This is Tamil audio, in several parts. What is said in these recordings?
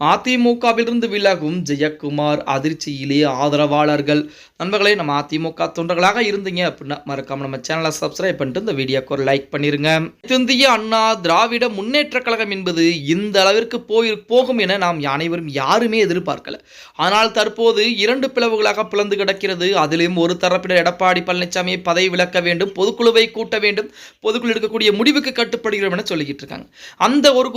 அதிமுகவிலிருந்து விலகும் ஜெயக்குமார் அதிர்ச்சியிலே ஆதரவாளர்கள். நண்பர்களே, நம்ம அதிமுக தொண்டர்களாக இருந்தீங்க அப்படின்னா மறக்காம நம்ம சேனலை சப்ஸ்கிரைப் பண்ணிட்டு இந்த வீடியோக்கு ஒரு லைக் பண்ணிருங்க. இந்திய அண்ணா திராவிட முன்னேற்ற கழகம் என்பது இந்த அளவிற்கு போகும் என நாம் அனைவரும் யாருமே எதிர்பார்க்கல. ஆனால் தற்போது இரண்டு பிளவுகளாக பிளந்து கிடக்கிறது. அதிலும் ஒரு தரப்பினர் எடப்பாடி பழனிசாமியை பதவி விலக்க வேண்டும், பொதுக்குழுவை கூட்ட வேண்டும், பொதுக்குழு எடுக்கக்கூடிய முடிவுக்கு கட்டுப்படுகிறோம் என சொல்லிக்கிட்டு இருக்காங்க. அந்த ஒரு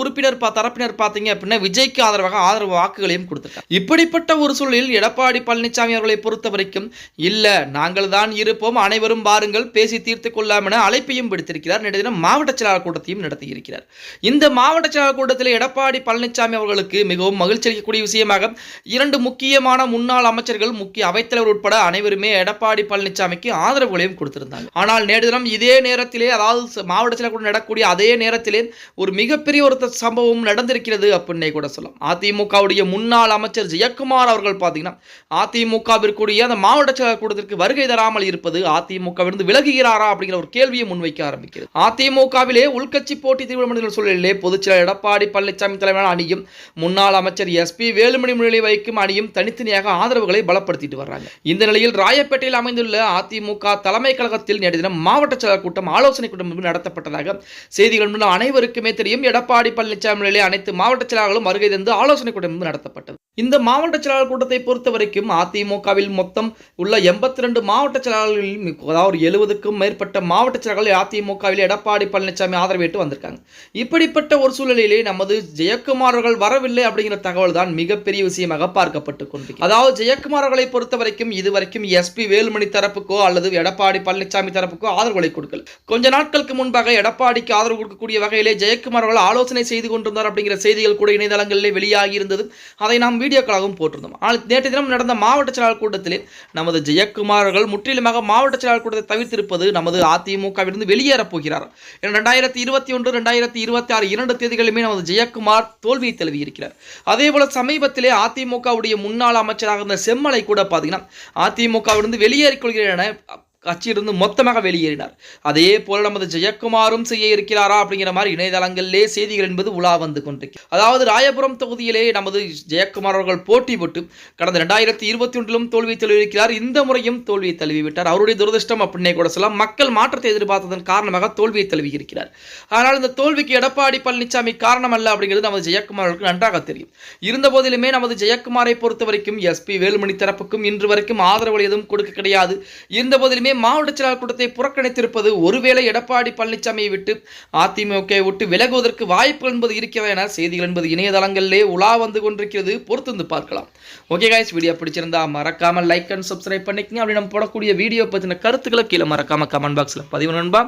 தரப்பினர் பார்த்தீங்க அப்படின்னா விஜய்க்கு ஆதரவு வாக்குகளையும் கொடுத்திருக்காங்க. இப்படிப்பட்ட ஒரு சூழலில் எடப்பாடி பழனிசாமி அவர்களை பொறுத்த வரைக்கும் இல்ல, நாங்கள் தான் இருப்போம், அனைவரும் வாருங்கள், பேசி தீர்த்துக் கொள்ளலாம் என அழைப்பையும் விடுத்திருக்கிறார். நேற்று தினம் மாவட்ட செயலாளர் கூட்டத்தையும் நடத்தியிருக்கிறார். இந்த மாவட்ட செயலாளர் கூட்டத்தில் எடப்பாடி பழனிசாமி அவர்களுக்கு மிகவும் மகிழ்ச்சி அளிக்கக்கூடிய விஷயமாக இரண்டு முக்கியமான முன்னாள் அமைச்சர்கள், முக்கிய அவைத்தலைவர் உட்பட அனைவருமே எடப்பாடி பழனிசாமிக்கு ஆதரவுகளையும் கொடுத்திருந்தாங்க. ஆனால் நேற்று தினம் இதே நேரத்திலே, அதாவது மாவட்ட செயலாளர் கூட்டம் நடக்கக்கூடிய அதே நேரத்திலே ஒரு மிகப்பெரிய ஒரு சம்பவம் நடந்திருக்கிறது அப்படின்னே கூட சொல்லலாம். அதிமுகவுடைய முன்னாள் அமைச்சர் ஜெயக்குமார் அவர்கள் பார்த்தீங்கன்னா அதிமுகவிற்குரிய அந்த மாவட்ட செயலாளர் கூட்டத்திற்கு வருகை தராமல் இருப்பது அதிமுகவிலிருந்து விலகுகிறாரா அப்படிங்கிற ஒரு கேள்வியை முன்வைக்க ஆரம்பிக்கிறது. அதிமுகவிலே உள்கட்சி போட்டி தீவிரமடைந்த சூழலிலே பொதுச்செயலாளர் எடப்பாடி பழனிசாமி தலைமையிலான அணியும் முன்னாள் அமைச்சர் SP வேலுமணி முன்னிலை வைக்கும் அணியும் தனித்தனியாக ஆதரவுகளை பலப்படுத்திட்டு வர்றாங்க. இந்த நிலையில் ராயப்பேட்டையில் அமைந்துள்ள அதிமுக தலைமை கழகத்தில் நேற்று தினம் மாவட்ட செயலாளர் கூட்டம், ஆலோசனை கூட்டம் நடத்தப்பட்டதாக செய்திகள் அனைவருக்குமே தெரியும். எடப்பாடி பழனிசாமி நிலையிலே அனைத்து மாவட்ட செயலாளர்களும் வருகை தந்து ஆலோசனை கூட்டம் நடத்தப்பட்டது. இந்த மாவட்ட செயலாளர் கூட்டத்தை பொறுத்த வரைக்கும் அதிமுகவில் மொத்தம் உள்ள 82 மாவட்ட செயலாளர்களில், அதாவது 70க்கும் மேற்பட்ட மாவட்ட செயலாளர்கள் அதிமுகவில் எடப்பாடி பழனிசாமி ஆதரவேற்று வந்திருக்காங்க. இப்படிப்பட்ட ஒரு சூழலிலே நமது ஜெயக்குமார் அவர்கள் வரவில்லை அப்படிங்கிற தகவல் தான் மிகப்பெரிய விஷயமாக பார்க்கப்பட்டு கொண்டிருக்கிறது. அதாவது ஜெயக்குமார் அவர்களை பொறுத்த வரைக்கும் இதுவரைக்கும் SP வேலுமணி தரப்புக்கோ அல்லது எடப்பாடி பழனிசாமி தரப்புக்கோ ஆதரவுகளை கொடுக்கல. கொஞ்ச நாட்களுக்கு முன்பாக எடப்பாடிக்கு ஆதரவு கொடுக்கக்கூடிய வகையிலே ஜெயக்குமார் அவர்கள் ஆலோசனை செய்து கொண்டிருந்தார் அப்படிங்கிற செய்திகள் கூட இணையதளங்களிலே வெளியாகி இருந்தது. அதை நாம் வீடியோக்களாகவும் போட்டிருந்தோம். ஆனால் நேற்று தினம் நடந்த மாவட்ட செயலாளர் கூட்டத்திலே நமது ஜெயக்குமார் அவர்கள் முற்றிலுமாக மாவட்ட செயலாளர் கூட்டத்தை தவிர்த்திருப்பது நமது அதிமுகவிலிருந்து வெளியேறப் போகிறார். 2021, 2026 இரண்டு தேதிகளுமே நமது ஜெயக்குமார் தோல்வியை தழுவியிருக்கிறார். அதேபோல சமீபத்திலே அதிமுகவுடைய முன்னாள் அமைச்சராக இருந்த செம்மலை கூட பார்த்தீங்கன்னா அதிமுகவிலிருந்து வெளியேறிக் கொள்கிறார் என கட்சியிலிருந்து மொத்தமாக வெளியேறினார். அதே போல நமது ஜெயக்குமாரும் செய்ய இருக்கிறாரா அப்படிங்கிற மாதிரி இணையதளங்களிலே செய்திகள் என்பது உலா வந்து கொண்டிருக்கிறது. அதாவது ராயபுரம் தொகுதியிலே நமது ஜெயக்குமார் அவர்கள் போட்டி போட்டு கடந்த 2021 தோல்வியை தழுவியிருக்கிறார். இந்த முறையும் தோல்வியை தழுவிவிட்டார். அவருடைய துரதிருஷ்டம் அப்படின்னே கூட சொல்லலாம். மக்கள் மாற்றத்தை எதிர்பார்த்ததன் காரணமாக தோல்வியை தழுவி இருக்கிறார். ஆனால் இந்த தோல்விக்கு எடப்பாடி பழனிசாமி காரணம் அல்ல அப்படிங்கிறது நமது ஜெயக்குமார் அவர்களுக்கு நன்றாக தெரியும். இருந்த போதிலுமே நமது ஜெயக்குமாரை பொறுத்த வரைக்கும் SP வேலுமணி தரப்புக்கும் இன்று வரைக்கும் ஆதரவு எதுவும் கொடுக்க கிடையாது. இருந்த போதிலுமே மாவட்ட செயலாளர் கூட்டத்தை புறக்கணித்திருப்பது ஒருவேளை எடப்பாடி பழனிசாமியை விட்டு அதிமுக விட்டு விலகுவதற்கு வாய்ப்பு என்பது இருக்கிறதா என செய்திகள் என்பது இணையதளங்களிலே உலா வந்து கொண்டிருக்கிறது. பொறுத்து பார்க்கலாம். ஓகே गाइस, வீடியோ பிடிச்சிருந்தா மறக்காம லைக் அண்ட் சப்ஸ்கிரைப் பண்ணிக்கங்க. அப்படி நம்ம போடக்கூடிய வீடியோ பத்தின கருத்துக்களை கீழே மறக்காம கமெண்ட் பாக்ஸ்ல பதிவு நண்பா.